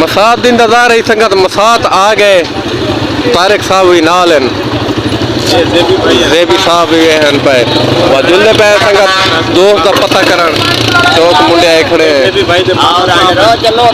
मसात दी इंतजार है संगत मसात आ गए तारिक साहब भी नाल हैं जेबी साहब भी हैं पे जुल्ले पे संगत दोस्त का पता करन चौक मुंडे आए खड़े चलो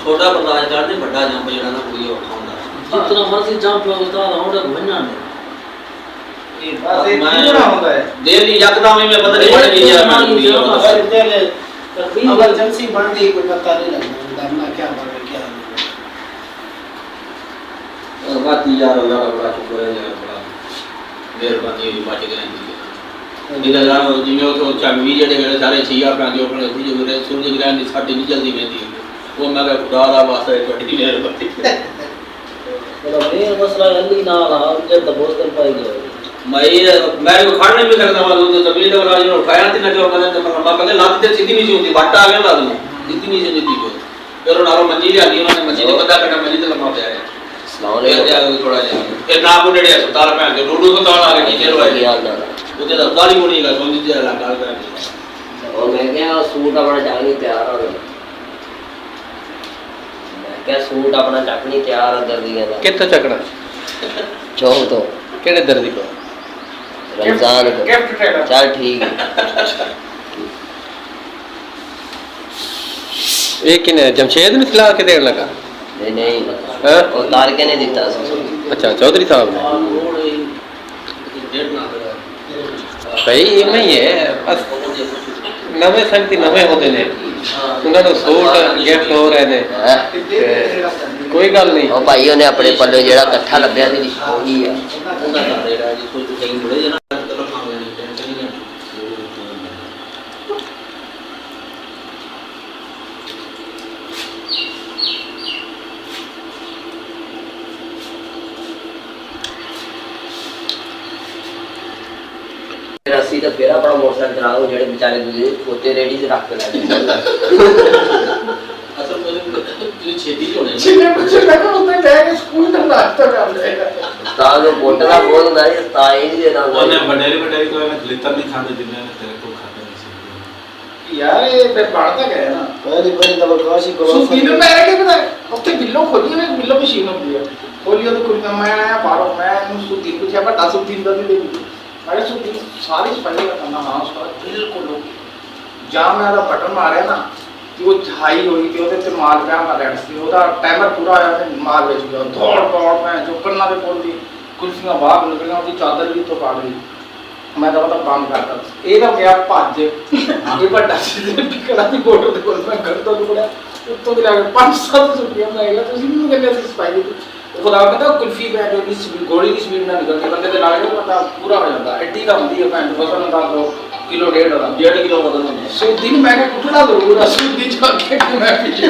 छोटा बर्दाश्त करते बड़ा जंप जरा ना पूरी उठाऊंगा जितना मर्जी जंप होता है और घुमना नहीं बस एक पूरा होता है डेली यकदम में पता नहीं पड़ेगी यार इमरजेंसी बन गई कोई पता नहीं लगता दमना क्या बन क्या और बात यार अल्लाह का बड़ा शुक्र है यार बड़ा मेहरबानी हुई बात करें इधर जाओ जिम्मे तो चाबी जेडे सारे छिया अपना जो अपने सूरज ग्रहण की साडी नहीं जल्दी मेहंदी वो मैं खुदा दा वास्ता छोटी मेहरबानी बड़ा मेर मसला जल्दी ना आ जब दबोच कर पाएगी मैं वो खाने में सकता हूं तो जमीन वाला जो उठाया थी ना जो मैंने पहले लात से सीधी नहीं होती बाटा आ गया ला दूं इतनी नहीं होती थी फिर नारो मंजी ले आनी उन्होंने मंजी ने बंदा करना मंजी से लम्बा गया अस्सलाम वालेकुम थोड़ा जा फिर ना को नेड़े अस्पताल में आके रोडू अस्पताल आ गए नीचे रोए उधर अस्पताल ही नहीं का सोनी से लगा कर और मैं क्या सूट अपना जानी तैयार हो क्या सूट अपना चकनी तैयार है दर्दी का कितना चकना चौक तो केड़े दर्दी को रमजान को चल ठीक है एक किने जमशेद ने खिला के देने लगा नहीं वो तारके ने दिता अच्छा चौधरी साहब ने भाई इवें ही है बस नवे संगति नवे होते ने उन्होंने सूट गिफ्ट हो रहे ने कोई गल नहीं ओ भाई ने अपने पल्ले जेड़ा इकट्ठा लभ्या सी ओही है उनका कर रहा जी कोई कहीं थोड़े जना रस्सी तो फिर अपना मोटरसाइकिल चलाओ जेड़े बेचारे दूसरे पोते रेडी से रख के ला असल में जो छेती होने छिने बच्चे लगा होते बैग स्कूल तक रास्ता में आ जाएगा ताज वो बोतला बोल ना ये ताई नहीं देना ओने बडेरी तो मैं लिटर नहीं खाते जिन्ने तेरे को खाते नहीं यार ये पे पढ़ता गया ना पहली तब काशी को सो बिल्लो मेरे के पता ओके बिल्लो खोली में बिल्लो मशीन होती है खोलियो तो कुछ मैं आया बाहर मैं सुधी कुछ है बट 10 दिन दा भी अरे सुधी सारी सफाई करना हां उसका बिल्कुल जहां मेरा बटन मारे ना कि वो झाई होई थी ओदे ते माल पे आ रेड सी ओदा टाइमर पूरा आया ते माल बेच गया दौड़ मैं जो करना पे बोल दी कुर्सियां बाहर निकल गई चादर भी तो पा गई मैं तो मतलब काम करता ए तो गया भज ये बड़ा चीज पिकड़ा दी फोटो ते कोल मैं कर तो बड़ा उत्तो भी लगे 5-7 रुपया मैं गया तुसी भी कहने से सफाई दी खुदा कहता कुल्फी पे जो इस गोली की स्पीड ना निकलती बंदे ते लागे मतलब पूरा हो जाता एडी का होती है पैंट वजन का 2 किलो 1.5 किलो वजन होता है सो दिन मैं कुटना जरूर है सूदी जाके मैं पीछे